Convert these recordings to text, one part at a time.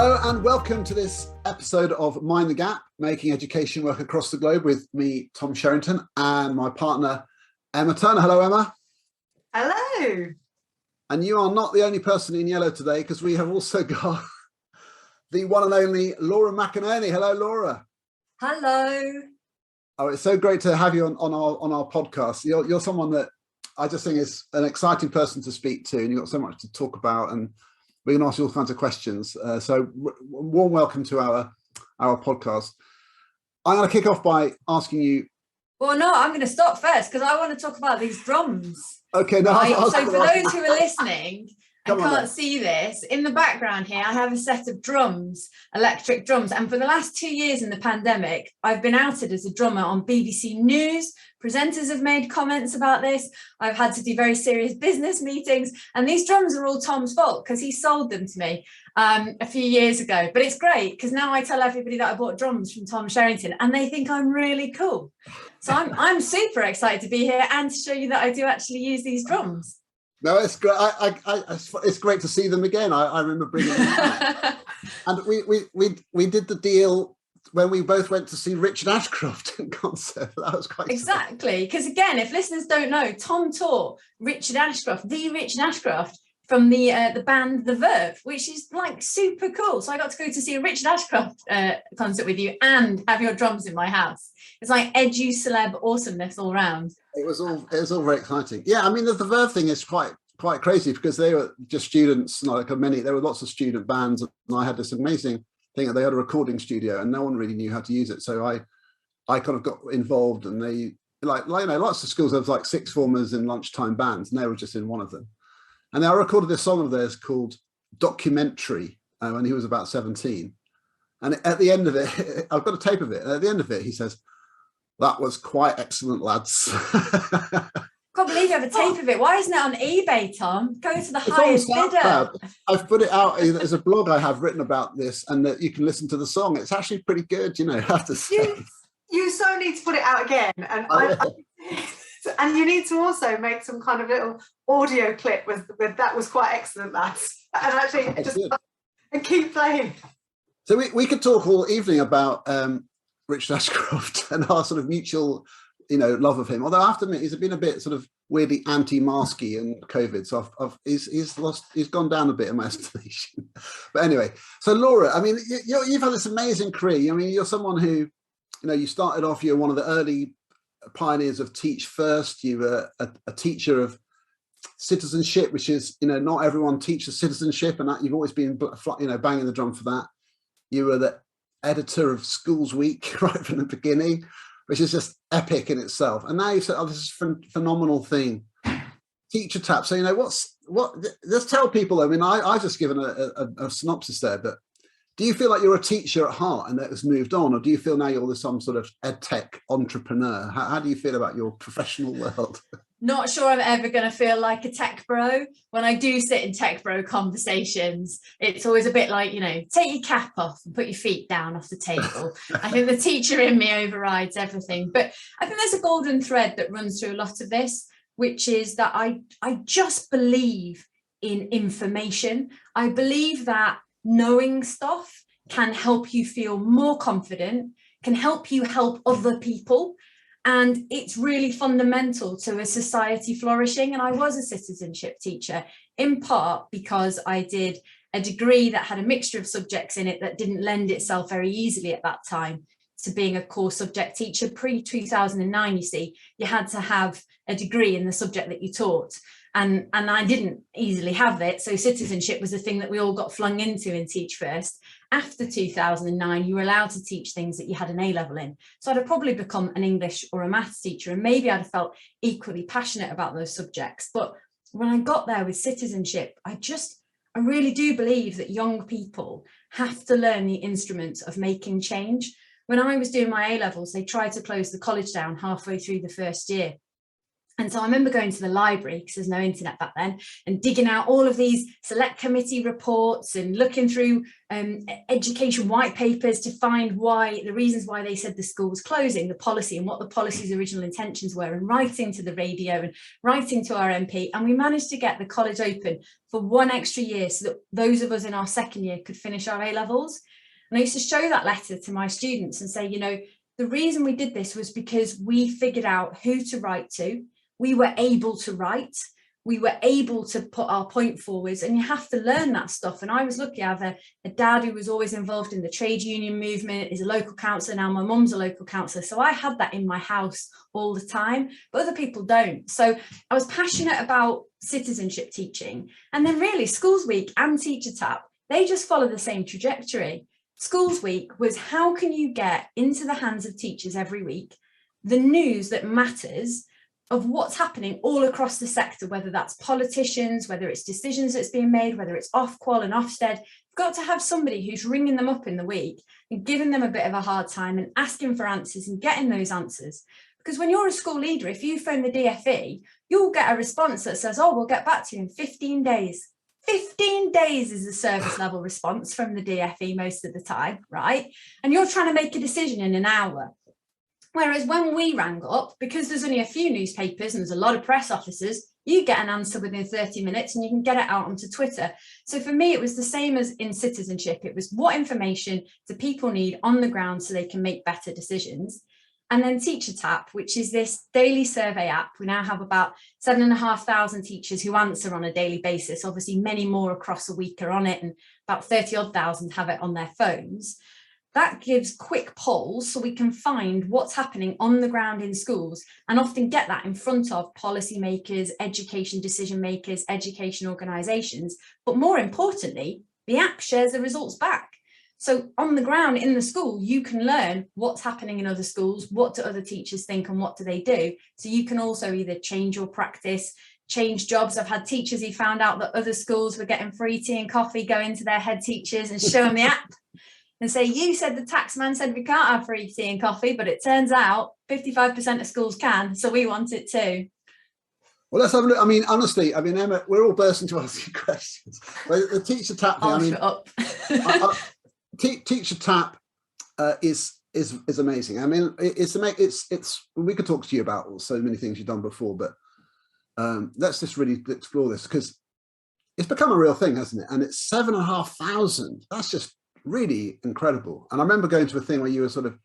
Hello and welcome to this episode of Mind the Gap, making education work across the globe with me, Tom Sherrington, and my partner, Emma Turner. Hello, Emma. Hello. And you are not the only person in yellow today, because we have also got the one and only Laura McInerney. Hello, Laura. Hello. Oh, it's so great to have you on our podcast. You're someone that I just think is an exciting person to speak to, and you've got so much to talk about, and we're going to ask you all kinds of questions. So warm welcome to our podcast. I'm going to kick off by asking you. Well, no, I'm going to stop first because I want to talk about these drums. Okay, no. Right? So for those who are listening and can't then see this, in the background here, I have a set of drums, electric drums. And for the last 2 years in the pandemic, I've been outed as a drummer on BBC News. Presenters have made comments about this. I've had to do very serious business meetings. And these drums are all Tom's fault because he sold them to me a few years ago. But it's great because now I tell everybody that I bought drums from Tom Sherrington and they think I'm really cool. So I'm super excited to be here and to show you that I do actually use these drums. No, it's great. It's great to see them again. I remember bringing them back. And we did the deal when we both went to see Richard Ashcroft in concert. That was quite exactly, because again, if listeners don't know, Tom taught Richard Ashcroft from the band The Verve, which is like super cool. So I got to go to see a Richard Ashcroft concert with you and have your drums in my house. It's like edu celeb awesomeness all around. It was all very exciting. Yeah, I mean the Verve thing is quite crazy because they were just students. Like there were lots of student bands, and I had this amazing thing that they had a recording studio, and no one really knew how to use it. So I kind of got involved, and they lots of schools have like sixth formers in lunchtime bands, and they were just in one of them. And I recorded this song of theirs called Documentary when he was about 17. And at the end of it, I've got a tape of it. And at the end of it, he says, "That was quite excellent, lads." Can't believe you have a tape of it. Why isn't it on eBay, Tom? Go to the highest bidder. I've put it out. There's a blog I have written about this, and that you can listen to the song. It's actually pretty good, I have to say. You so need to put it out again, and and you need to also make some kind of little audio clip with "That was quite excellent, lads," and actually and keep playing. So we could talk all evening about Richard Ashcroft and our sort of mutual love of him. Although I have to admit, he's been a bit sort of weirdly anti-masky in COVID, so he's gone down a bit in my estimation. But anyway, so Laura, I mean, you've had this amazing career. I mean, you're someone who, you started off. You're one of the early pioneers of Teach First. You were a teacher of citizenship, which is not everyone teaches citizenship, and that you've always been banging the drum for that. You were the editor of Schools Week right from the beginning, which is just epic in itself. And now you've said, this is a phenomenal thing, Teacher Tapp. So, let's tell people, I mean, I've just given a synopsis there, but do you feel like you're a teacher at heart and that has moved on? Or do you feel now you're some sort of ed tech entrepreneur? How do you feel about your professional world? Not sure I'm ever going to feel like a tech bro. When I do sit in tech bro conversations, it's always a bit like, take your cap off and put your feet down off the table. I think the teacher in me overrides everything. But I think there's a golden thread that runs through a lot of this, which is that I just believe in information. I believe that knowing stuff can help you feel more confident, can help you help other people. And it's really fundamental to a society flourishing. And I was a citizenship teacher, in part because I did a degree that had a mixture of subjects in it that didn't lend itself very easily at that time to being a core subject teacher. Pre-2009, you see, you had to have a degree in the subject that you taught. And I didn't easily have it. So citizenship was the thing that we all got flung into in Teach First. After 2009, you were allowed to teach things that you had an A-level in. So I'd have probably become an English or a maths teacher, and maybe I'd have felt equally passionate about those subjects. But when I got there with citizenship, I really do believe that young people have to learn the instrument of making change. When I was doing my A-levels, they tried to close the college down halfway through the first year. And so I remember going to the library, because there's no internet back then, and digging out all of these select committee reports and looking through education white papers to find the reasons why they said the school was closing, the policy and what the policy's original intentions were, and writing to the radio and writing to our MP. And we managed to get the college open for 1 extra year so that those of us in our second year could finish our A-levels. And I used to show that letter to my students and say, you know, the reason we did this was because we figured out who to write to. We were able to write, we were able to put our point forwards, and you have to learn that stuff. And I was lucky, I have a dad who was always involved in the trade union movement, is a local councillor now, my mum's a local councillor, so I had that in my house all the time, but other people don't. So I was passionate about citizenship teaching. And then really Schools Week and Teacher Tapp, they just follow the same trajectory. Schools Week was, how can you get into the hands of teachers every week the news that matters of what's happening all across the sector, whether that's politicians, whether it's decisions that's being made, whether it's Ofqual and Ofsted. You've got to have somebody who's ringing them up in the week and giving them a bit of a hard time and asking for answers and getting those answers. Because when you're a school leader, if you phone the DFE, you'll get a response that says, oh, we'll get back to you in 15 days. 15 days is the service level response from the DFE most of the time, right? And you're trying to make a decision in an hour. Whereas when we rang up, because there's only a few newspapers and there's a lot of press officers, you get an answer within 30 minutes and you can get it out onto Twitter. So for me, it was the same as in citizenship. It was, what information do people need on the ground so they can make better decisions? And then Teacher Tapp, which is this daily survey app. We now have about 7,500 teachers who answer on a daily basis. Obviously, many more across a week are on it, and about 30-odd thousand have it on their phones. That gives quick polls so we can find what's happening on the ground in schools and often get that in front of policymakers, education decision makers, education organisations. But more importantly, the app shares the results back. So on the ground in the school, you can learn what's happening in other schools, what do other teachers think and what do they do? So you can also either change your practice, change jobs. I've had teachers who found out that other schools were getting free tea and coffee, go into their head teachers and show them the app and say, you said the taxman said we can't have free tea and coffee, but it turns out 55% of schools can, so we want it too. Well, let's have a look. I mean, honestly, I mean, Emma, we're all bursting to ask you questions. But the Teacher Tapp thing, I mean, shut up. Teacher Tapp is amazing. I mean, it's we could talk to you about so many things you've done before, but let's just really explore this, because it's become a real thing, hasn't it? And it's 7,500. That's just really incredible. And I remember going to a thing where you were sort of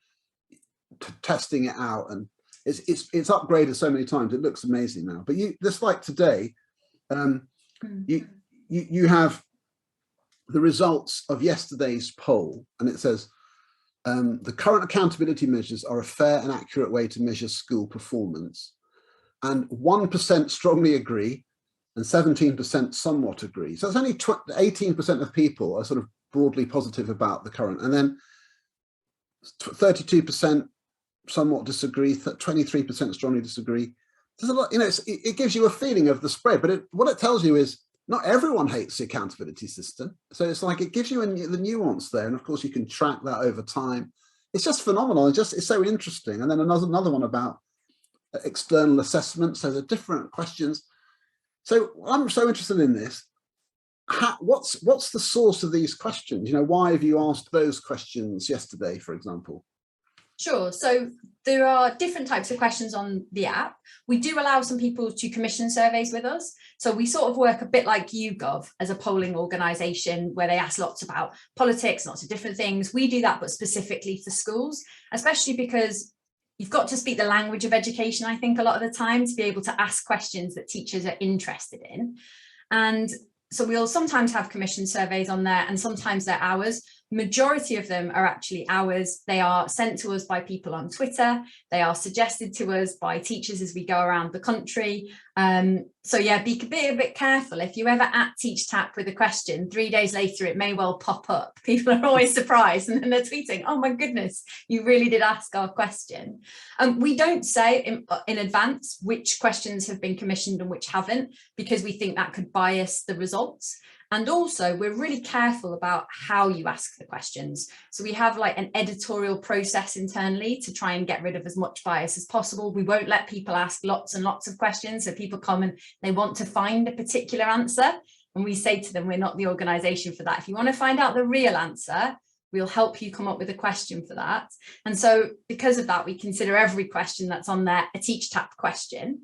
testing it out, and it's upgraded so many times. It looks amazing now. But just like today, you have the results of yesterday's poll, and it says the current accountability measures are a fair and accurate way to measure school performance, and 1% strongly agree and 17% somewhat agree. So it's only 18% of people are sort of broadly positive about the current, and then 32% somewhat disagree, 23% strongly disagree. There's a lot, you know, it gives you a feeling of the spread, but what it tells you is not everyone hates the accountability system. So it's like, it gives you the nuance there. And of course you can track that over time. It's just phenomenal. It's so interesting. And then another one about external assessments. So there are different questions. So I'm so interested in this. What's the source of these questions? You know, why have you asked those questions yesterday, for example? Sure. So there are different types of questions on the app. We do allow some people to commission surveys with us. So we sort of work a bit like YouGov as a polling organisation, where they ask lots about politics, lots of different things. We do that, but specifically for schools, especially because you've got to speak the language of education, I think, a lot of the time, to be able to ask questions that teachers are interested in. And so we'll sometimes have commission surveys on there, and sometimes they're ours. Majority of them are actually ours. They are sent to us by people on Twitter. They are suggested to us by teachers as we go around the country. So yeah, be a bit careful. If you ever at Teach Tapp with a question, 3 days later, it may well pop up. People are always surprised, and then they're tweeting, oh my goodness, you really did ask our question. We don't say in advance which questions have been commissioned and which haven't, because we think that could bias the results. And also, we're really careful about how you ask the questions. So we have like an editorial process internally to try and get rid of as much bias as possible. We won't let people ask lots and lots of questions. So people come and they want to find a particular answer. And we say to them, we're not the organisation for that. If you want to find out the real answer, we'll help you come up with a question for that. And so because of that, we consider every question that's on there a Teacher Tapp question.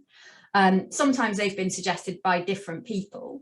Sometimes they've been suggested by different people.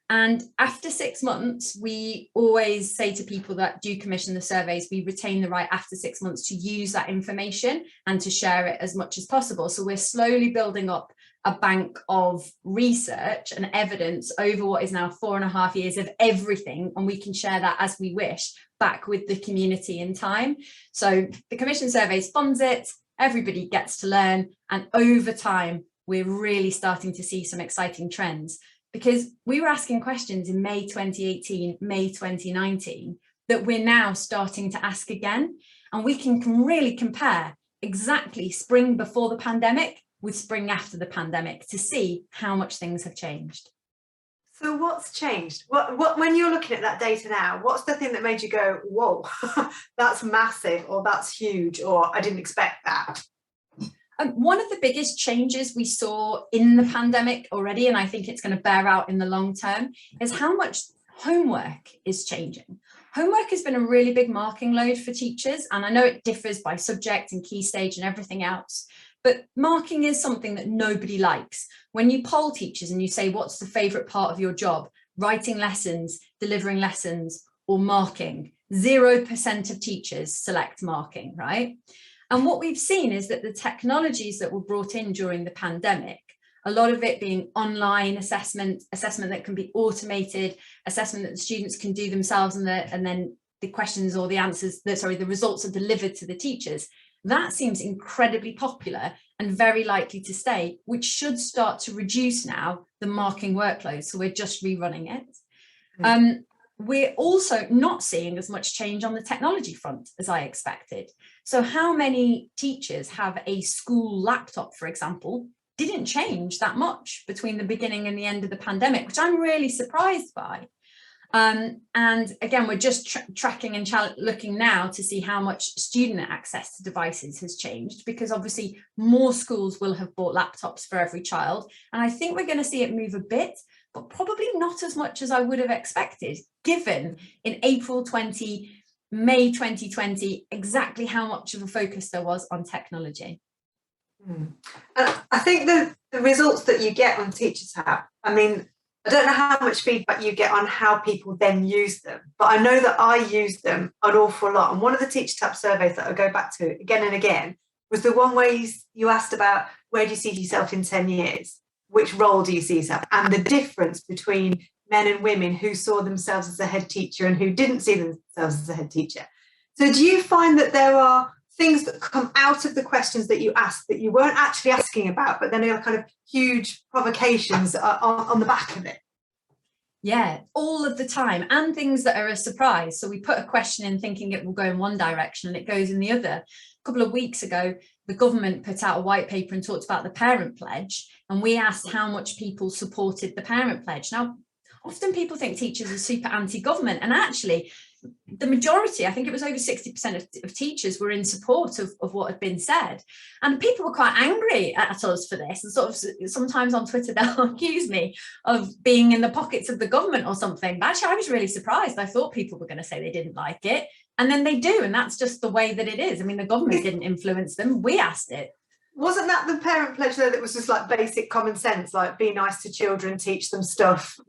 And after 6 months, we always say to people that do commission the surveys, we retain the right after 6 months to use that information and to share it as much as possible. So we're slowly building up a bank of research and evidence over what is now 4.5 years of everything, and we can share that as we wish back with the community in time. So the commission surveys funds it, everybody gets to learn, and over time we're really starting to see some exciting trends, because we were asking questions in May 2018, May 2019 that we're now starting to ask again, and we can really compare exactly spring before the pandemic with spring after the pandemic to see how much things have changed. So what's changed? What when you're looking at that data now, what's the thing that made you go, whoa, that's massive, or that's huge, or I didn't expect that? One of the biggest changes we saw in the pandemic already, and I think it's going to bear out in the long term, is how much homework is changing. Homework has been a really big marking load for teachers, and I know it differs by subject and key stage and everything else, but marking is something that nobody likes. When you poll teachers and you say, what's the favourite part of your job? Writing lessons, delivering lessons, or marking? 0% of teachers select marking, right? And what we've seen is that the technologies that were brought in during the pandemic, a lot of it being online assessment that can be automated, assessment that the students can do themselves, and then the questions or the answers, the results are delivered to the teachers. That seems incredibly popular and very likely to stay, which should start to reduce now the marking workload. So we're just rerunning it. We're also not seeing as much change on the technology front as I expected. So how many teachers have a school laptop, for example, didn't change that much between the beginning and the end of the pandemic, which I'm really surprised by. And again, we're just tracking and looking now to see how much student access to devices has changed, because obviously more schools will have bought laptops for every child. And I think we're going to see it move a bit, but probably not as much as I would have expected, given in April 20, May 2020, exactly how much of a focus there was on technology. I think the results that you get on Teacher Tapp, I mean, I don't know how much feedback you get on how people then use them, but I know that I use them an awful lot. And one of the Teacher Tapp surveys that I go back to again and again was the one where you asked about, where do you see yourself in 10 years? Which role do you see yourself? And the difference between men and women who saw themselves as a head teacher and who didn't see themselves as a head teacher. So do you find that there are things that come out of the questions that you ask that you weren't actually asking about, but then are kind of huge provocations on the back of it? Yeah, all of the time, and things that are a surprise. So we put a question in thinking it will go in one direction and it goes in the other. A couple of weeks ago, the government put out a white paper and talked about the parent pledge, and we asked how much people supported the parent pledge. Now, often people think teachers are super anti-government, and actually the majority, I think it was over 60% of teachers were in support of what had been said. And people were quite angry at us for this, and sort of sometimes on Twitter they'll accuse me of being in the pockets of the government or something. But actually I was really surprised. I thought people were going to say they didn't like it, and then they do, and that's just the way that it is. I mean, the government didn't influence them, we asked it. Wasn't that the parent pledge though that was just like basic common sense, like be nice to children, teach them stuff?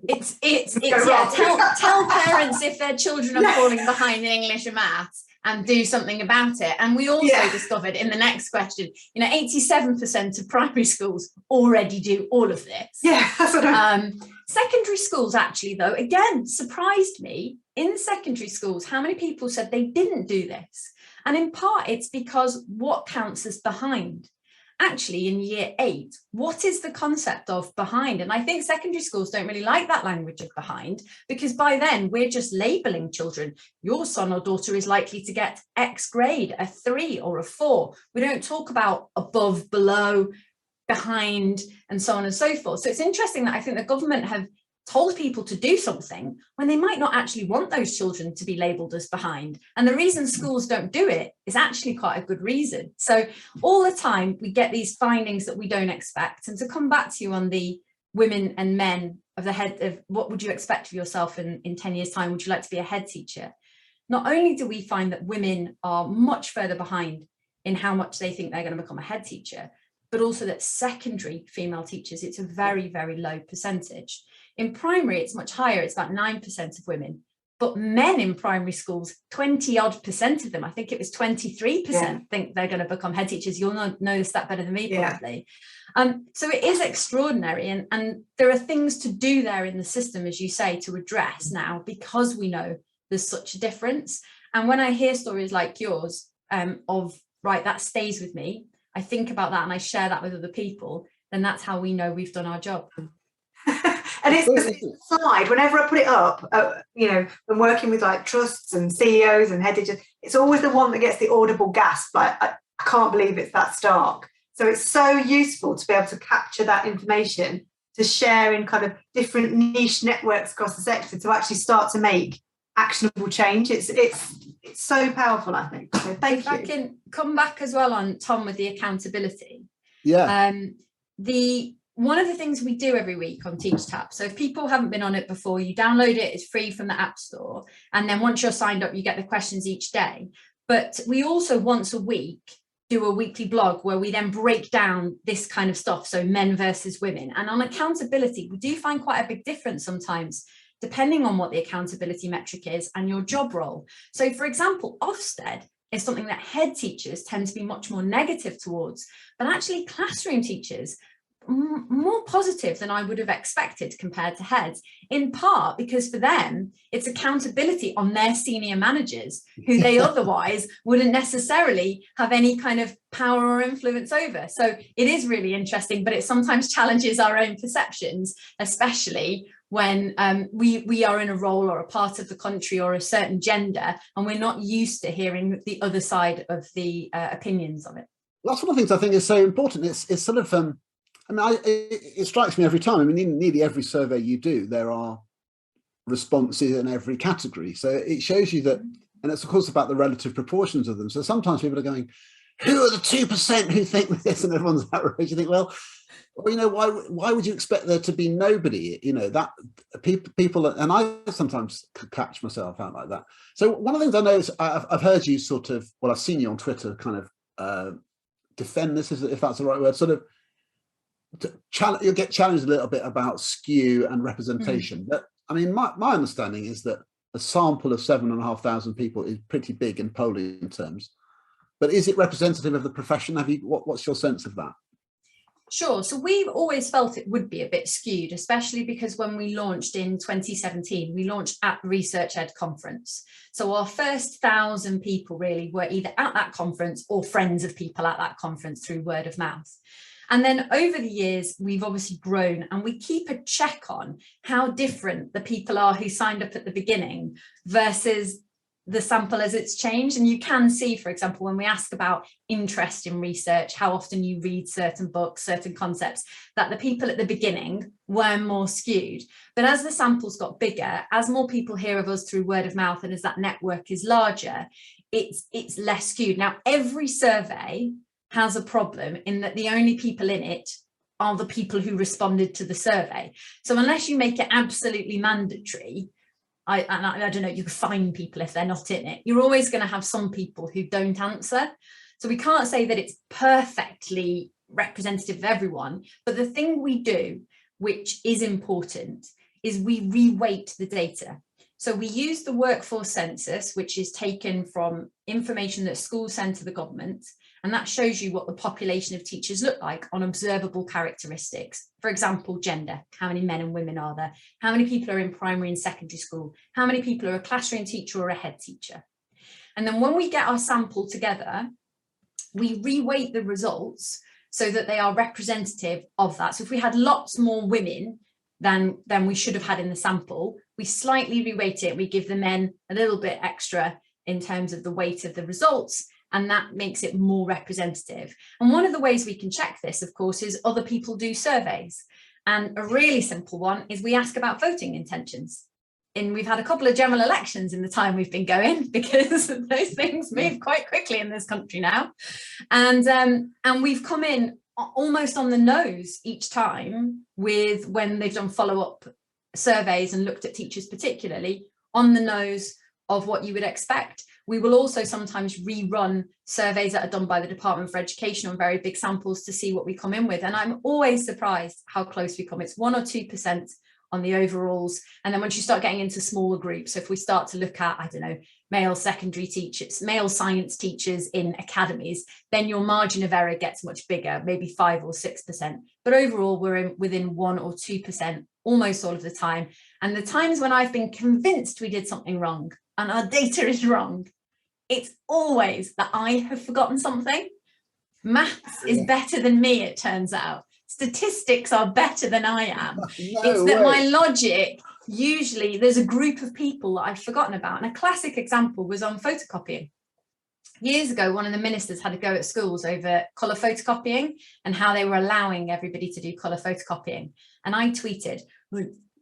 It's yeah, tell parents if their children are falling behind in English and maths and do something about it. And we also discovered in the next question, 87% of primary schools already do all of this. Yeah, that's what secondary schools actually, though, again, surprised me. In secondary schools, how many people said they didn't do this? And in part, it's because what counts as behind? Actually, in year 8, what is the concept of behind? And I think secondary schools don't really like that language of behind, because by then we're just labelling children. Your son or daughter is likely to get X grade, a 3 or a 4. We don't talk about above, below, behind, and so on and so forth. So it's interesting that I think the government have told people to do something when they might not actually want those children to be labelled as behind. And the reason schools don't do it is actually quite a good reason. So all the time we get these findings that we don't expect. And to come back to you on the women and men of the head of what would you expect of yourself in 10 years time, would you like to be a head teacher? Not only do we find that women are much further behind in how much they think they're going to become a head teacher, but also that secondary female teachers, it's a very, very low percentage. In primary, it's much higher. It's about 9% of women. But men in primary schools, 20-odd% of them, I think it was 23% think they're going to become head teachers. You'll notice that better than me, probably. So it is extraordinary. And there are things to do there in the system, as you say, to address now, because we know there's such a difference. And when I hear stories like yours of, right, that stays with me, I think about that and I share that with other people, then that's how we know we've done our job. And it's the slide, whenever I put it up, you know, when working with like trusts and CEOs and head teachers, it's always the one that gets the audible gasp, like, I can't believe it's that stark. So it's so useful to be able to capture that information, to share in kind of different niche networks across the sector, to actually start to make actionable change. It's so powerful, I think. So thank you. I can come back as well on Tom with the accountability. Yeah. One of the things we do every week on Teacher Tapp, so if people haven't been on it before, you download it, it's free from the App Store. And then once you're signed up, you get the questions each day. But we also once a week do a weekly blog where we then break down this kind of stuff. So men versus women. And on accountability, we do find quite a big difference sometimes, depending on what the accountability metric is and your job role. So for example, Ofsted is something that head teachers tend to be much more negative towards, but actually classroom teachers more positive than I would have expected compared to heads, in part because for them it's accountability on their senior managers who they otherwise wouldn't necessarily have any kind of power or influence over. So it is really interesting, but it sometimes challenges our own perceptions, especially when we are in a role or a part of the country or a certain gender and we're not used to hearing the other side of the opinions of it. That's one of the things I think is so important. It's sort of I mean, it strikes me every time. I mean, in nearly every survey you do, there are responses in every category. So it shows you that, and it's of course about the relative proportions of them. So sometimes people are going, who are the 2% who think this? And everyone's outraged. You think, well, you know, why would you expect there to be nobody? You know, that people, and I sometimes catch myself out like that. So one of the things I know is I've heard you sort of, well, I've seen you on Twitter kind of defend this, if that's the right word, sort of, you'll get challenged a little bit about skew and representation. But I mean, my understanding is that a sample of 7,500 people is pretty big in polling terms. But is it representative of the profession? What's your sense of that? Sure. So we've always felt it would be a bit skewed, especially because when we launched in 2017, we launched at the Research Ed conference. So our first 1,000 people really were either at that conference or friends of people at that conference through word of mouth. And then over the years, we've obviously grown and we keep a check on how different the people are who signed up at the beginning versus the sample as it's changed. And you can see, for example, when we ask about interest in research, how often you read certain books, certain concepts, that the people at the beginning were more skewed. But as the samples got bigger, as more people hear of us through word of mouth, and as that network is larger, it's less skewed. Now, every survey has a problem in that the only people in it are the people who responded to the survey. So unless you make it absolutely mandatory, I don't know, you can fine people if they're not in it. You're always going to have some people who don't answer. So we can't say that it's perfectly representative of everyone. But the thing we do, which is important, is we reweight the data. So we use the workforce census, which is taken from information that schools send to the government. And that shows you what the population of teachers look like on observable characteristics. For example, gender, how many men and women are there? How many people are in primary and secondary school? How many people are a classroom teacher or a head teacher? And then when we get our sample together, we reweight the results so that they are representative of that. So if we had lots more women than we should have had in the sample, we slightly reweight it. We give the men a little bit extra in terms of the weight of the results, and that makes it more representative. And one of the ways we can check this, of course, is other people do surveys. And a really simple one is we ask about voting intentions. And we've had a couple of general elections in the time we've been going, because those things move quite quickly in this country now. And we've come in almost on the nose each time with, when they've done follow-up surveys and looked at teachers particularly, on the nose of what you would expect. We will also sometimes rerun surveys that are done by the Department for Education on very big samples to see what we come in with. And I'm always surprised how close we come. It's 1 or 2% on the overalls. And then once you start getting into smaller groups, so if we start to look at, I don't know, male secondary teachers, male science teachers in academies, then your margin of error gets much bigger, maybe 5 or 6%. But overall, we're within 1 or 2% almost all of the time. And the times when I've been convinced we did something wrong and our data is wrong, it's always that I have forgotten something. Maths is better than me, it turns out. Statistics are better than I am. No it's that way. my logic, usually there's a group of people that I've forgotten about. And a classic example was on photocopying. Years ago, one of the ministers had a go at schools over colour photocopying and how they were allowing everybody to do colour photocopying. And I tweeted,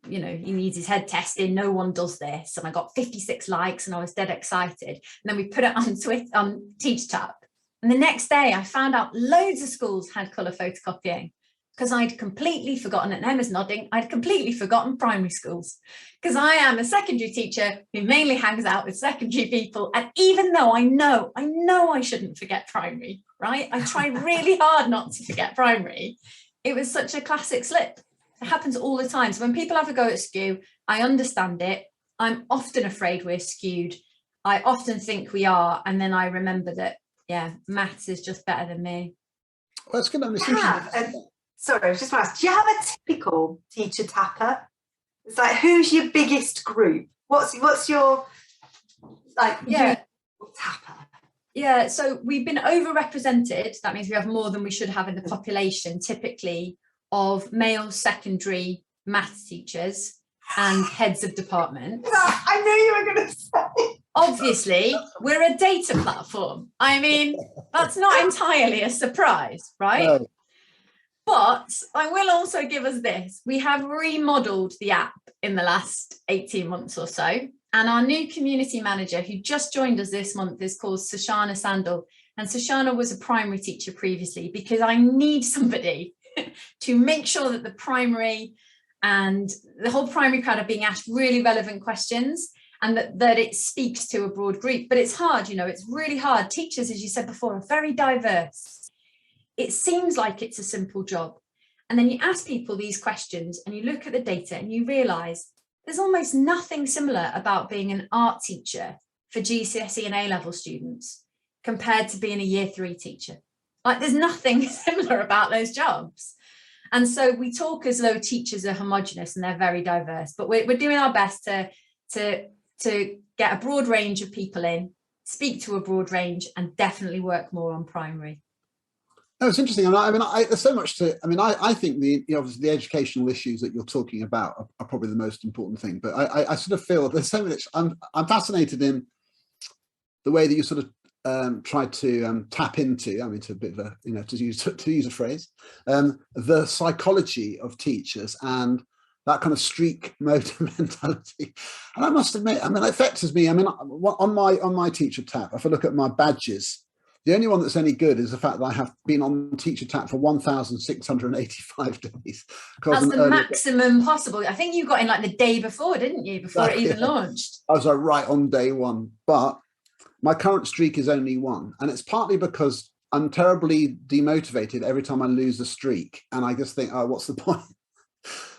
you know, he needs his head testing, no one does this. And I got 56 likes and I was dead excited. And then we put it on Twitter, on Teacher Tapp. And the next day I found out loads of schools had colour photocopying, because I'd completely forgotten, and Emma's nodding, I'd completely forgotten primary schools, because I am a secondary teacher who mainly hangs out with secondary people. And even though I know I shouldn't forget primary, right? I try really hard not to forget primary. It was such a classic slip. It happens all the time. So when people have a go at Skew, I understand it. I'm often afraid we're skewed. I often think we are. And then I remember that, yeah, maths is just better than me. Well, it's good. Sorry, I was just want to ask, do you have a typical teacher tapper? It's like, who's your biggest group? What's your, like, tapper? Yeah, so we've been overrepresented. That means we have more than we should have in the population, typically, of male secondary maths teachers and heads of department. I knew you were going to say. Obviously, we're a data platform. I mean, that's not entirely a surprise, right? No. But I will also give us this. We have remodeled the app in the last 18 months or so. And our new community manager, who just joined us this month, is called Sushana Sandal. And Sushana was a primary teacher previously, because I need somebody to make sure that the primary and the whole primary crowd are being asked really relevant questions, and that it speaks to a broad group. But it's hard, you know, it's really hard. Teachers, as you said before, are very diverse. It seems like it's a simple job. And then you ask people these questions and you look at the data and you realise there's almost nothing similar about being an art teacher for GCSE and A-level students compared to being a year 3 teacher. Like, there's nothing similar about those jobs. And so we talk as though teachers are homogenous and they're very diverse, but we're doing our best to get a broad range of people in, speak to a broad range, and definitely work more on primary. No, it's interesting. There's so much to. I think obviously the educational issues that you're talking about are probably the most important thing. But I sort of feel there's so much. I'm fascinated in the way that you sort of try to tap into. I mean, to a bit of a, to use a phrase, the psychology of teachers and that kind of streak motor mentality. And I must admit, it vexes me. On my Teacher Tapp, if I look at my badges, the only one that's any good is the fact that I have been on Teacher Tapp for 1,685 days. That's the maximum possible. I think you got in like the day before, didn't you? Before it even launched. I was like right on day one. But my current streak is only 1. And it's partly because I'm terribly demotivated every time I lose a streak. And I just think, oh, what's the point?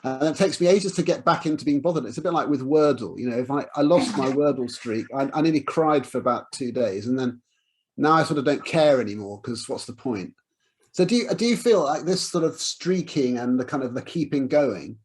And it takes me ages to get back into being bothered. It's a bit like with Wordle. If I lost my Wordle streak, I nearly cried for about 2 days. And then now I sort of don't care anymore, because what's the point? So do you feel like this sort of streaking and the keeping going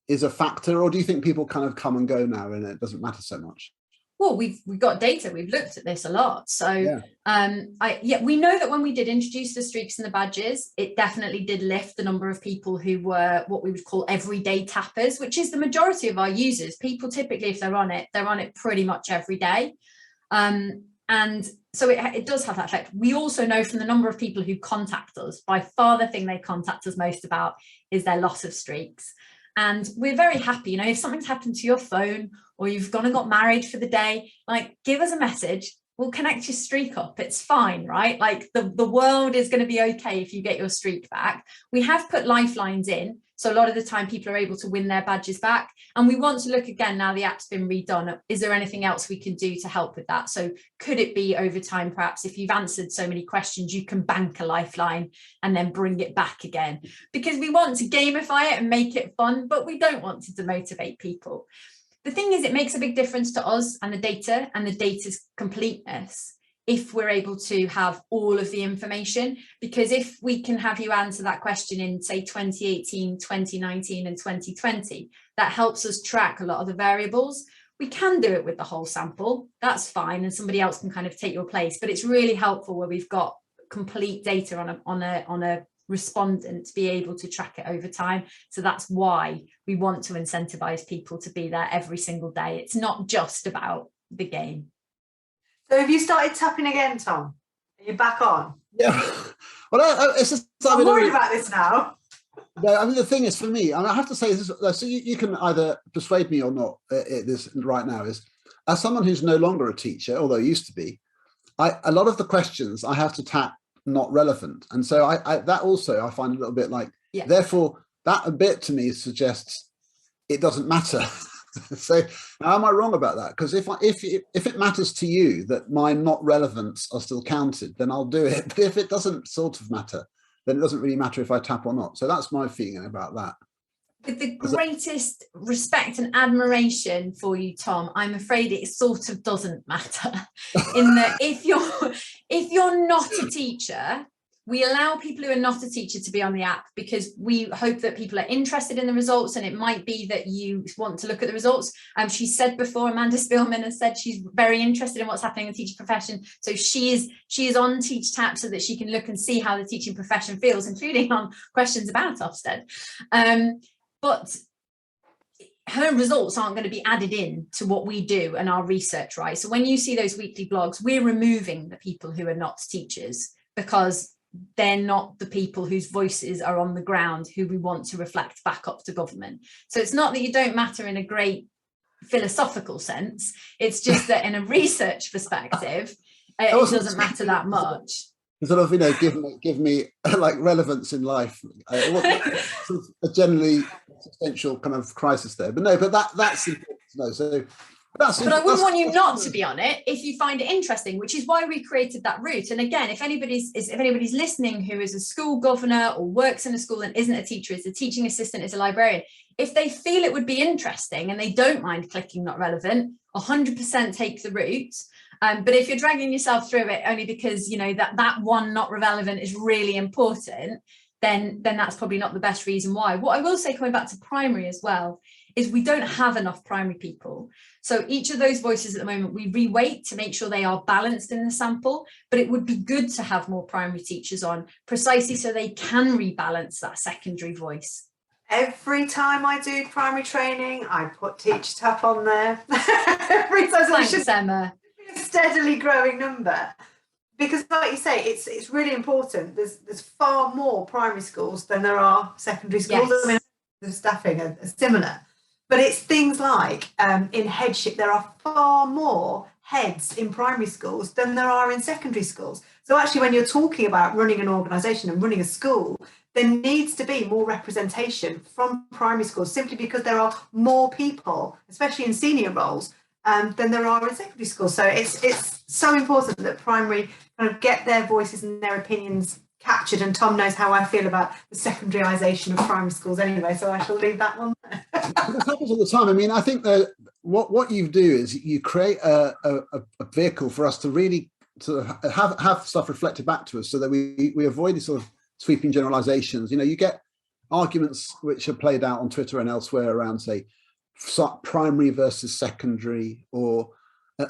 is a factor, or do you think people kind of come and go now and it doesn't matter so much? Well, we've got data. We've looked at this a lot. So we know that when we did introduce the streaks and the badges, it definitely did lift the number of people who were what we would call everyday tappers, which is the majority of our users. People typically, if they're on it pretty much every day. And so it does have that effect. We also know from the number of people who contact us, by far the thing they contact us most about is their loss of streaks. And we're very happy, you know, if something's happened to your phone or you've gone and got married for the day, like give us a message, we'll connect your streak up. It's fine, right? Like the world is going to be okay if you get your streak back. We have put lifelines in. So a lot of the time people are able to win their badges back. And we want to look again, now the app's been redone, is there anything else we can do to help with that? So could it be over time, perhaps if you've answered so many questions, you can bank a lifeline and then bring it back again? Because we want to gamify it and make it fun, but we don't want to demotivate people. The thing is, it makes a big difference to us and the data's completeness if we're able to have all of the information, because if we can have you answer that question in, say, 2018, 2019 and 2020, that helps us track a lot of the variables. We can do it with the whole sample, that's fine, and somebody else can kind of take your place, but it's really helpful where we've got complete data on a respondent to be able to track it over time. So that's why we want to incentivize people to be there every single day. It's not just about the game. So have you started tapping again, Tom? Are you back on? Yeah. Well, it's just, I'm worried about this now. No, I mean, the thing is, for me, I have to say this, so you can either persuade me or not, this right now, is as someone who's no longer a teacher, although I used to be, a lot of the questions I have to tap not relevant. And so that also I find a little bit like, therefore, that a bit to me suggests it doesn't matter. So am I wrong about that? Because if it matters to you that my not relevance are still counted, then I'll do it. But if it doesn't sort of matter, then it doesn't really matter if I tap or not. So that's my feeling about that. With the greatest respect and admiration for you, Tom, I'm afraid it sort of doesn't matter. In that if you're not a teacher, we allow people who are not a teacher to be on the app because we hope that people are interested in the results, and it might be that you want to look at the results. She said before, Amanda Spielman has said she's very interested in what's happening in the teaching profession. So she is on Teacher Tapp so that she can look and see how the teaching profession feels, including on questions about Ofsted. But her results aren't going to be added in to what we do and our research, right? So when you see those weekly blogs, we're removing the people who are not teachers because they're not the people whose voices are on the ground who we want to reflect back up to government. So it's not that you don't matter in a great philosophical sense, it's just that in a research perspective, it doesn't matter that much. Sort of, you know, give me like relevance in life. Sort of a generally existential kind of crisis there, but that's important to know. So but I wouldn't want you not to be on it if you find it interesting, which is why we created that route. And again, if anybody's listening who is a school governor or works in a school and isn't a teacher, is a teaching assistant, is a librarian, if they feel it would be interesting and they don't mind clicking not relevant, 100% take the route. But if you're dragging yourself through it only because you know that one not relevant is really important, then that's probably not the best reason why. What I will say, coming back to primary as well, is we don't have enough primary people. So each of those voices at the moment, we reweight to make sure they are balanced in the sample, but it would be good to have more primary teachers on, precisely so they can rebalance that secondary voice. Every time I do primary training, I put Teacher Tapp on there. Every time. Thanks, Emma. A steadily growing number. Because like you say, it's really important. There's far more primary schools than there are secondary schools. Yes. I mean, the staffing are similar. But it's things like in headship, there are far more heads in primary schools than there are in secondary schools. So actually, when you're talking about running an organisation and running a school, there needs to be more representation from primary schools, simply because there are more people, especially in senior roles, than there are in secondary schools. So it's so important that primary kind of get their voices and their opinions captured, and Tom knows how I feel about the secondaryisation of primary schools anyway, so I shall leave that one there. This happens all the time. I mean, I think that what you do is you create a vehicle for us to really sort of have stuff reflected back to us, so that we avoid these sort of sweeping generalizations. You know, you get arguments which are played out on Twitter and elsewhere around, say, primary versus secondary, or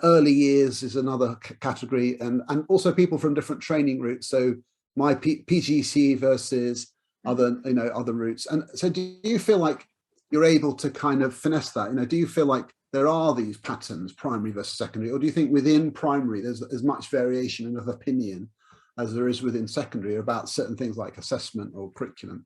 early years is another category, and also people from different training routes. So my PGC versus other routes. And so do you feel like you're able to kind of finesse that? You know, do you feel like there are these patterns, primary versus secondary, or do you think within primary there's as much variation and of opinion as there is within secondary about certain things like assessment or curriculum?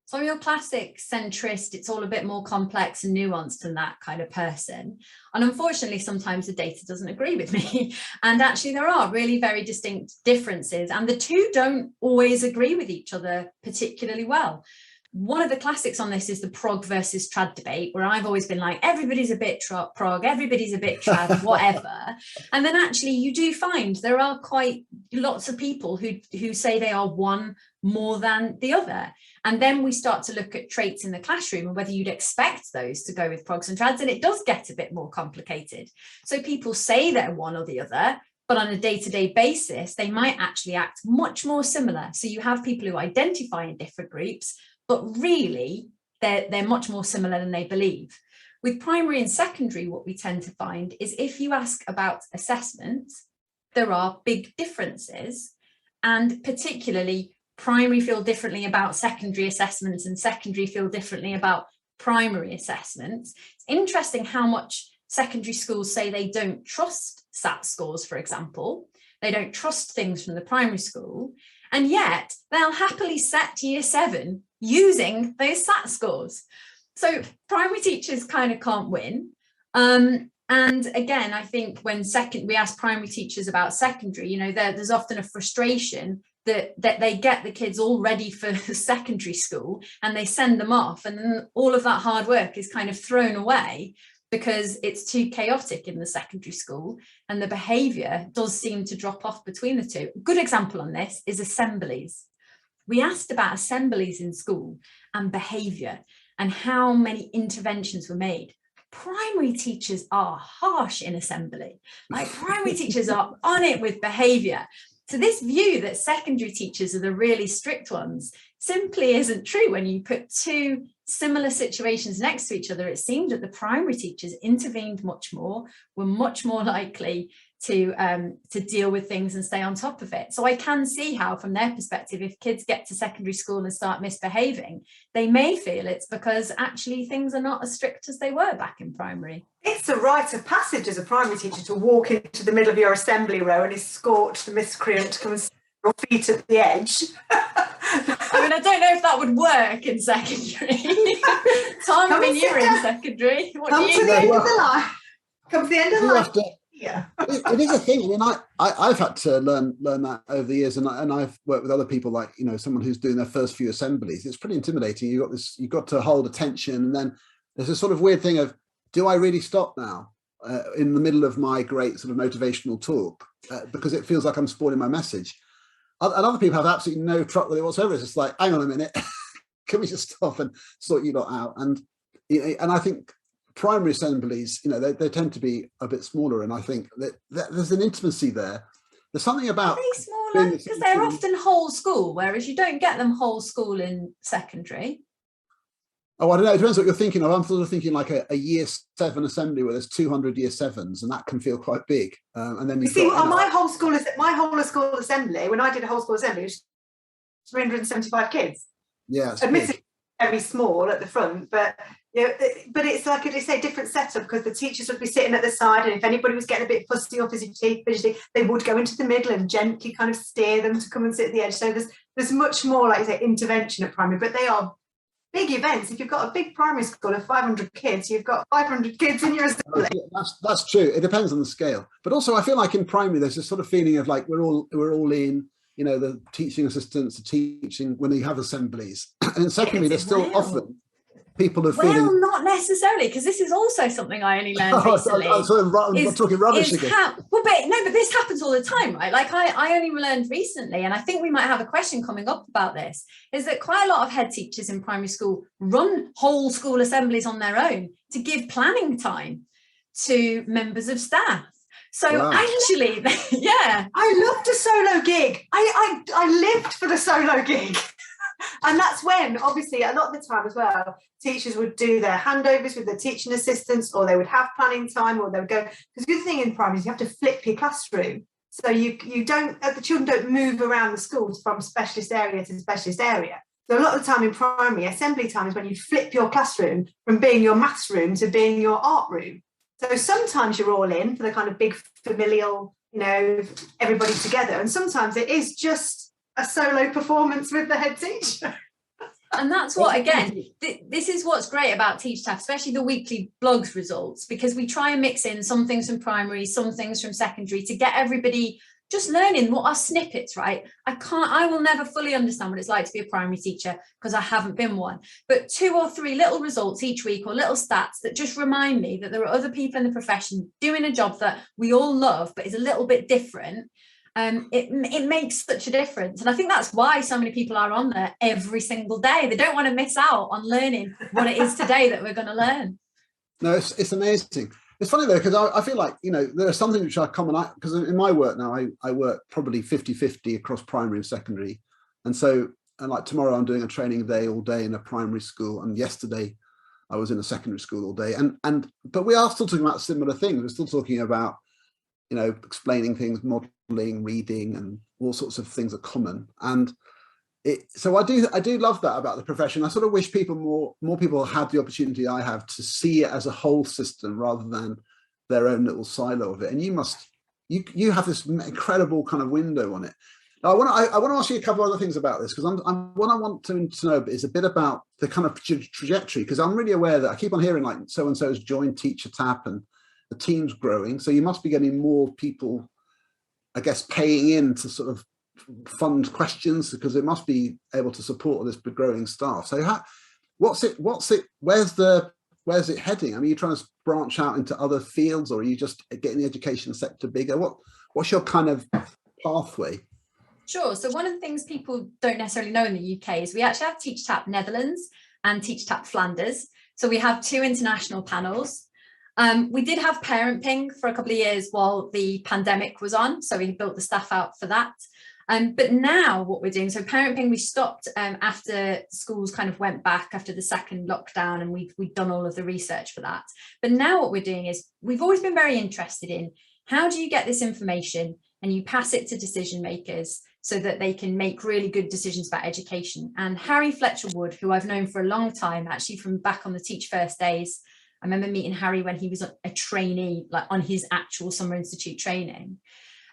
So I'm your classic centrist, it's all a bit more complex and nuanced than that kind of person. And unfortunately, sometimes the data doesn't agree with me. And actually, there are really very distinct differences, and the two don't always agree with each other particularly well. One of the classics on this is the prog versus trad debate, where I've always been like, everybody's a bit prog, everybody's a bit trad, whatever. And then actually you do find there are quite lots of people who say they are one more than the other. And then we start to look at traits in the classroom and whether you'd expect those to go with progs and trads, and it does get a bit more complicated. So people say they're one or the other, but on a day-to-day basis, they might actually act much more similar. So you have people who identify in different groups, but really they're much more similar than they believe. With primary and secondary, what we tend to find is if you ask about assessment, there are big differences, and particularly primary feel differently about secondary assessments and secondary feel differently about primary assessments. It's interesting how much secondary schools say they don't trust SAT scores, for example. They don't trust things from the primary school, and yet they'll happily set year 7 using those SAT scores. So primary teachers kind of can't win. And again, I think when we ask primary teachers about secondary, you know, there's often a frustration that they get the kids all ready for secondary school and they send them off, and then all of that hard work is kind of thrown away because it's too chaotic in the secondary school, and the behaviour does seem to drop off between the two. A good example on this is Assemblies. We asked about Assemblies in school and behaviour and how many interventions were made. Primary teachers are harsh in Assembly. Like, primary teachers are on it with behaviour. So this view that secondary teachers are the really strict ones simply isn't true. When you put two similar situations next to each other, it seemed that the primary teachers intervened much more, were much more likely to deal with things and stay on top of it. So I can see how, from their perspective, if kids get to secondary school and start misbehaving, they may feel it's because actually things are not as strict as they were back in primary. It's a rite of passage as a primary teacher to walk into the middle of your assembly row and escort the miscreant to come and sit your feet at the edge. I mean, I don't know if that would work in secondary. Tom, I mean, you're in secondary. What Come do you to the think? end of the line. Come to the end of the line. Yeah. It is a thing. I mean, I've had to learn that over the years, and I've worked with other people, like, you know, someone who's doing their first few assemblies. It's pretty intimidating. You've got to hold attention, and then there's a sort of weird thing of, do I really stop now in the middle of my great sort of motivational talk because it feels like I'm spoiling my message? And other people have absolutely no truck with it whatsoever. It's just like, hang on a minute, can we just stop and sort you lot out? And I think primary assemblies, you know, they tend to be a bit smaller, and I think that there's an intimacy there. There's something about... Are they smaller? Because they're often whole school, whereas you don't get them whole school in secondary. Oh, I don't know. It depends what you're thinking of. I'm sort of thinking like a year 7 assembly where there's 200 year 7s, and that can feel quite big. And then you see, on my whole school assembly, when I did a whole school assembly, it was 375 kids. Yeah, admittedly very small at the front, but you know, but it's like I say, different setup, because the teachers would be sitting at the side, and if anybody was getting a bit fussy or fidgety, they would go into the middle and gently kind of steer them to come and sit at the edge. So there's much more, like you say, intervention at primary, but they are big events. If you've got a big primary school of 500 kids, you've got 500 kids in your assembly. That's true. It depends on the scale. But also, I feel like in primary, there's this sort of feeling of like we're all in, you know, the teaching assistants are teaching when you have assemblies. And in secondary, there's still often people are feeling... Well, not necessarily, because this is also something I only learned recently. I'm talking rubbish again. But this happens all the time, right? Like I only learned recently, and I think we might have a question coming up about this, is that quite a lot of head teachers in primary school run whole school assemblies on their own to give planning time to members of staff. So wow. Actually, yeah. I loved a solo gig. I lived for the solo gig. And that's when, obviously, a lot of the time as well, teachers would do their handovers with their teaching assistants, or they would have planning time, or they would go, because the good thing in primary is you have to flip your classroom. So you don't, the children don't move around the schools from specialist area to specialist area. So a lot of the time in primary, assembly time is when you flip your classroom from being your maths room to being your art room. So sometimes you're all in for the kind of big familial, everybody together. And sometimes it is just a solo performance with the head teacher. And that's what, again, this is what's great about Teacher Tapp, especially the weekly blogs results, because we try and mix in some things from primary, some things from secondary to get everybody just learning what are snippets, right? I will never fully understand what it's like to be a primary teacher because I haven't been one, but 2 or 3 little results each week or little stats that just remind me that there are other people in the profession doing a job that we all love, but is a little bit different. It makes such a difference. And I think that's why so many people are on there every single day. They don't want to miss out on learning what it is today that we're going to learn. No, it's amazing. It's funny though, because I feel like, there are some things which are common, because in my work now, I work probably 50-50 across primary and secondary. And like tomorrow I'm doing a training day all day in a primary school. And yesterday I was in a secondary school all day. But we are still talking about similar things. We're still talking about, explaining things, modeling, reading, and all sorts of things are common. And so I do love that about the profession. I sort of wish more people had the opportunity I have to see it as a whole system rather than their own little silo of it. And you have this incredible kind of window on it. Now, I want to ask you a couple of other things about this, because what I want to know is a bit about the kind of trajectory, because I'm really aware that I keep on hearing like so-and-so has joined Teacher Tapp and the team's growing. So you must be getting more people, I guess, paying in to sort of fund questions, because it must be able to support this growing staff. So where's it heading? I mean, you're trying to branch out into other fields, or are you just getting the education sector bigger? What's your kind of pathway? Sure. So one of the things people don't necessarily know in the UK is we actually have Teacher Tapp Netherlands and Teacher Tapp Flanders. So we have 2 international panels. We did have parent ping for a couple of years while the pandemic was on, so we built the staff out for that. But now what we're doing, so parent ping we stopped after schools kind of went back after the second lockdown, and we've done all of the research for that. But now what we're doing is we've always been very interested in how do you get this information and you pass it to decision makers so that they can make really good decisions about education. And Harry Fletcher Wood, who I've known for a long time, actually from back on the Teach First days, I remember meeting Harry when he was a trainee, like on his actual Summer Institute training.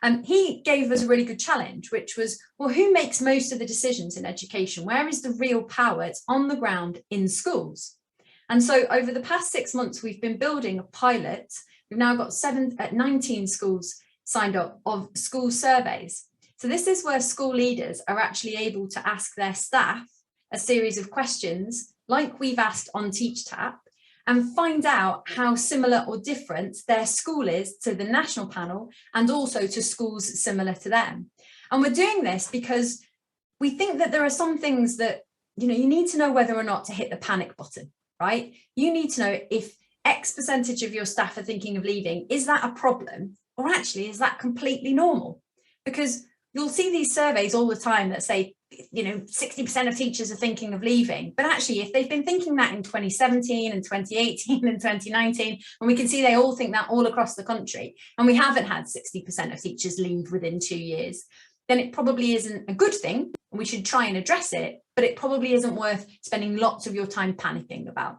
And he gave us a really good challenge, which was, well, who makes most of the decisions in education? Where is the real power? It's on the ground in schools. And so over the past 6 months, we've been building a pilot. We've now got 19 schools signed up of school surveys. So this is where school leaders are actually able to ask their staff a series of questions like we've asked on Teacher Tapp, and find out how similar or different their school is to the national panel and also to schools similar to them. And we're doing this because we think that there are some things that, you need to know whether or not to hit the panic button, right? You need to know if X percentage of your staff are thinking of leaving, is that a problem? Or actually, is that completely normal? Because you'll see these surveys all the time that say, 60% of teachers are thinking of leaving. But actually, if they've been thinking that in 2017 and 2018 and 2019, and we can see they all think that all across the country, and we haven't had 60% of teachers leave within 2 years, then it probably isn't a good thing. And we should try and address it, but it probably isn't worth spending lots of your time panicking about.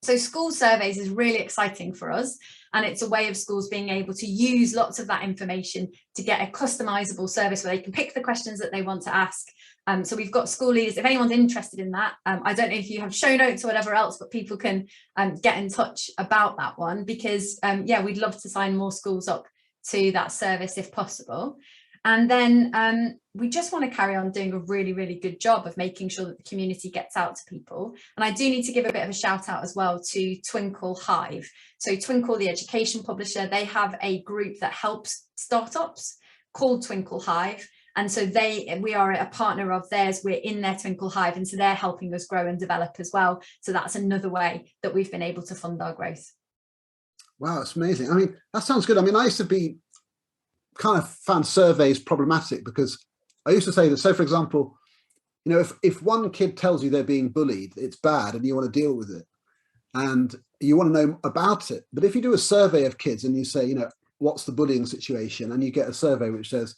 So school surveys is really exciting for us. And it's a way of schools being able to use lots of that information to get a customizable service where they can pick the questions that they want to ask. So we've got school leaders, if anyone's interested in that, I don't know if you have show notes or whatever else, but people can get in touch about that one, because we'd love to sign more schools up to that service if possible. And then we just want to carry on doing a really, really good job of making sure that the community gets out to people. And I do need to give a bit of a shout out as well to Twinkle Hive. So Twinkle, the education publisher, they have a group that helps startups called Twinkle Hive. And so we are a partner of theirs. We're in their Twinkle Hive. And so they're helping us grow and develop as well. So that's another way that we've been able to fund our growth. Wow, that's amazing. I mean, that sounds good. I mean, I used to be kind of found surveys problematic, because I used to say that, so for example, if one kid tells you they're being bullied, it's bad and you want to deal with it and you want to know about it. But if you do a survey of kids and you say, what's the bullying situation, and you get a survey which says,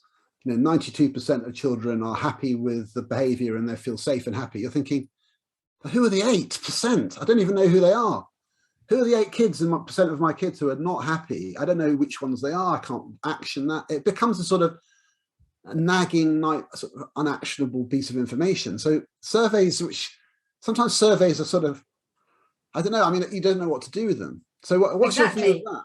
92% of children are happy with the behavior and they feel safe and happy, you're thinking, who are the 8%? I don't even know who they are. who are the 8 kids and what percent of my kids who are not happy? I don't know which ones they are. I can't action that. It becomes a sort of a nagging, sort of unactionable piece of information. So surveys, sometimes surveys are sort of, I don't know. I mean, you don't know what to do with them. So what's your view of that?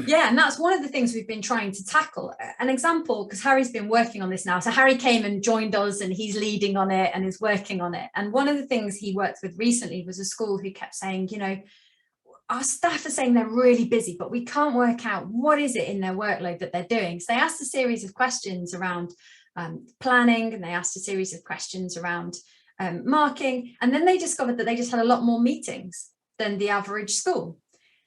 Yeah, and that's one of the things we've been trying to tackle. An example, because Harry's been working on this now. So Harry came and joined us and he's leading on it and is working on it. And one of the things he worked with recently was a school who kept saying, you know, our staff are saying they're really busy, but we can't work out what is it in their workload that they're doing. So they asked a series of questions around planning, and they asked a series of questions around marking. And then they discovered that they just had a lot more meetings than the average school.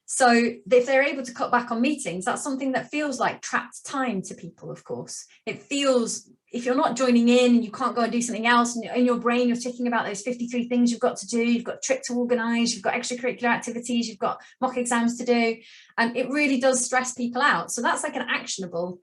So if they're able to cut back on meetings, that's something that feels like trapped time to people, of course. It feels, if you're not joining in and you can't go and do something else, and in your brain you're thinking about those 53 things you've got to do, you've got a trip to organise, you've got extracurricular activities, you've got mock exams to do, and it really does stress people out. So that's like an actionable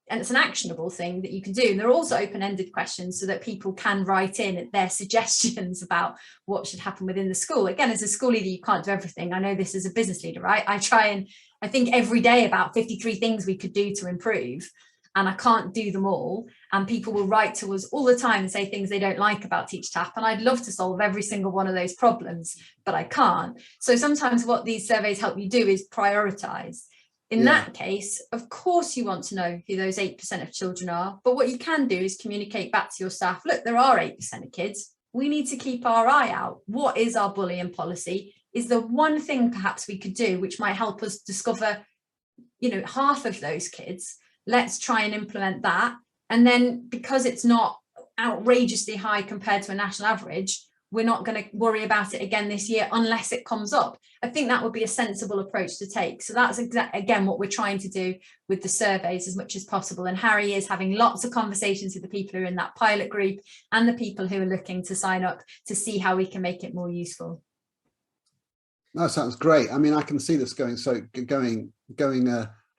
and it's an actionable thing that you can do. And there are also open-ended questions so that people can write in their suggestions about what should happen within the school. Again, as a school leader, you can't do everything. I know this as a business leader, right? I think every day about 53 things we could do to improve, and I can't do them all. And people will write to us all the time and say things they don't like about Teacher Tapp. And I'd love to solve every single one of those problems, but I can't. So sometimes what these surveys help you do is prioritize. In that case, of course, you want to know who those 8% of children are. But what you can do is communicate back to your staff. Look, there are 8% of kids. We need to keep our eye out. What is our bullying policy? Is there one thing perhaps we could do which might help us discover, you know, half of those kids? Let's try and implement that. And then because it's not outrageously high compared to a national average, we're not going to worry about it again this year unless it comes up. I think that would be a sensible approach to take. So that's again what we're trying to do with the surveys as much as possible. And Harry is having lots of conversations with the people who are in that pilot group and the people who are looking to sign up to see how we can make it more useful. That sounds great. I mean, I can see this going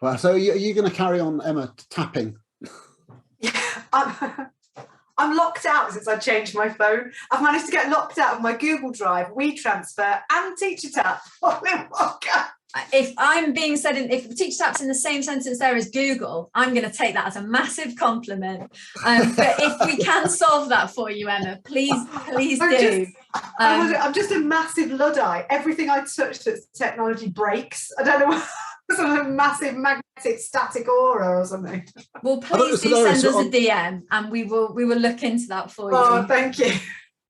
well. So are you going to carry on, Emma, tapping? Yeah, I'm locked out since I changed my phone. I've managed to get locked out of my Google Drive, WeTransfer, and Teacher Tapp all in one go. If I'm being said, if Teacher Tapp's in the same sentence there as Google, I'm going to take that as a massive compliment. But if we can solve that for you, Emma, please do. I'm just a massive Luddite. Everything I touch that's technology breaks. I don't know. Sort of massive magnetic static aura or something. Well, please do send us a DM and we will look into that for you. Oh, thank you.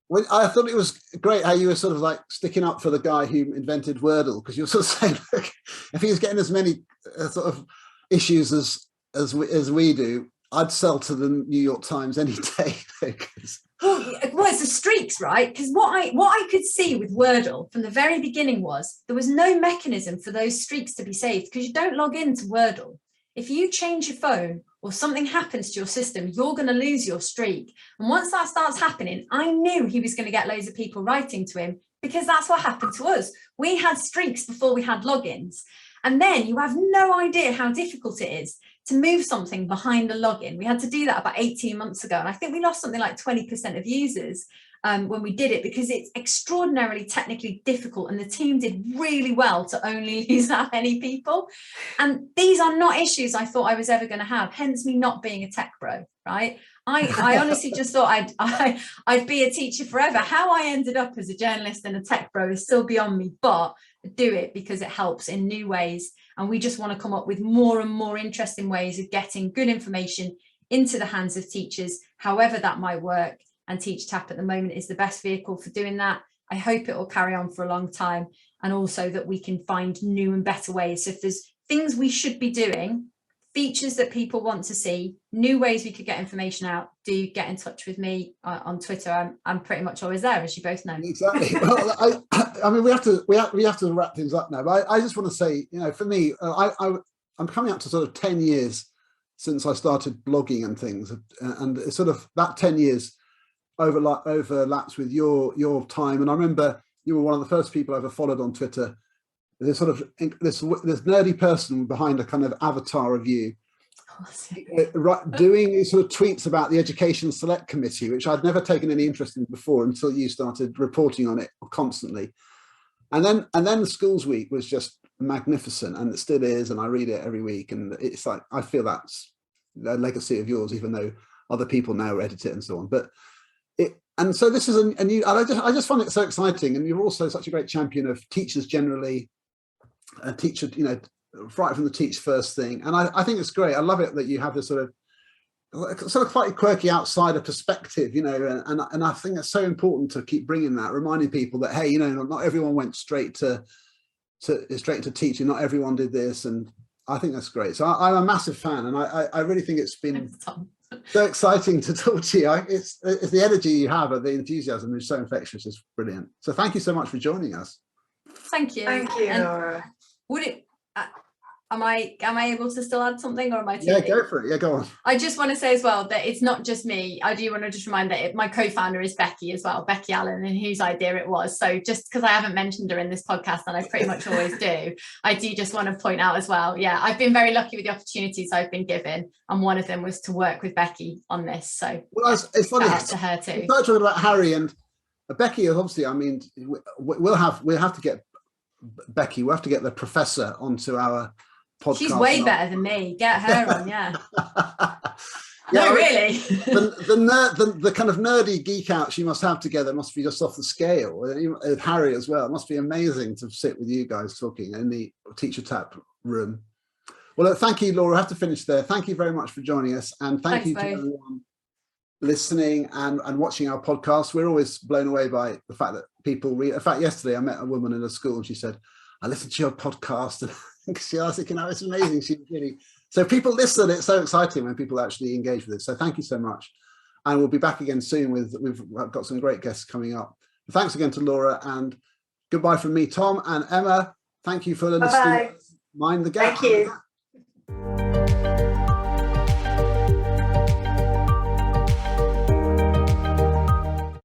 Well, I thought it was great how you were sort of like sticking up for the guy who invented Wordle, because you're sort of saying, look, if he was getting as many sort of issues as we do, I'd sell to the New York Times any day. Well, it's the streaks, right? Because what I could see with Wordle from the very beginning was there was no mechanism for those streaks to be saved, because you don't log into Wordle. If you change your phone or something happens to your system, you're going to lose your streak. And once that starts happening, I knew he was going to get loads of people writing to him, because that's what happened to us. We had streaks before we had logins. And then you have no idea how difficult it is to move something behind a login. We had to do that about 18 months ago. And I think we lost something like 20% of users when we did it, because it's extraordinarily technically difficult. And the team did really well to only lose that many people. And these are not issues I thought I was ever going to have, hence me not being a tech bro, right? I honestly just thought I'd be a teacher forever. How I ended up as a journalist and a tech bro is still beyond me, but I do it because it helps in new ways. And we just want to come up with more and more interesting ways of getting good information into the hands of teachers, however that might work. And Teacher Tapp at the moment is the best vehicle for doing that. I hope it will carry on for a long time, and also that we can find new and better ways. So if there's things we should be doing, features that people want to see, new ways we could get information out, do get in touch with me on Twitter. I'm pretty much always there, as you both know. Exactly. Well, I mean, we have to wrap things up now. But I just want to say, you know, for me, I'm coming up to sort of 10 years since I started blogging and things, and it's sort of that 10 years overlaps with your time. And I remember you were one of the first people I ever followed on Twitter. There's sort of this nerdy person behind a kind of avatar of you, doing sort of tweets about the Education Select Committee, which I'd never taken any interest in before until you started reporting on it constantly. And then the schools week was just magnificent, and it still is, and I read it every week, and it's like I feel that's a legacy of yours, even though other people now edit it and so on. But and so this is a new, and I just find it so exciting. And you're also such a great champion of teachers generally, a teacher, you know, right from the teach first thing. And I think it's great. I love it that you have this sort of slightly quirky outsider perspective, you know, and I think it's so important to keep bringing that, reminding people that, hey, you know, not everyone went straight to teaching, not everyone did this, and I think that's great. So I'm a massive fan, and I really think it's been so exciting to talk to you. It's the energy you have, the enthusiasm is so infectious. It's brilliant. So thank you so much for joining us. Thank you. Thank you, Laura. Would it? Am I able to still add something, or am I? Yeah, go for it. Yeah, go on. I just want to say as well that it's not just me. I do want to just remind that my co-founder is Becky as well, Becky Allen, and whose idea it was. So just because I haven't mentioned her in this podcast, and I pretty much always do, I do just want to point out as well. Yeah, I've been very lucky with the opportunities I've been given, and one of them was to work with Becky on this. So well, it's funny to her too. We started talking about Harry and Becky. Is obviously, I mean, we'll have to get Becky. We'll have to get the professor onto our podcast. She's way better than me. Get her on, yeah. Yeah, no, really. the kind of nerdy geek out she must have together must be just off the scale. Harry as well. It must be amazing to sit with you guys talking in the Teacher Tapp room. Well, look, thank you, Laura. I have to finish there. Thank you very much for joining us, and thanks you to everyone listening and watching our podcast. We're always blown away by the fact that people read. In fact, yesterday I met a woman in a school, and she said, "I listened to your podcast," and I was thinking, "Oh, it's amazing." She really. So people listen. It's so exciting when people actually engage with it. So thank you so much, and we'll be back again soon. We've got some great guests coming up. Thanks again to Laura, and goodbye from me, Tom and Emma. Thank you for listening. Mind the gap. Thank you.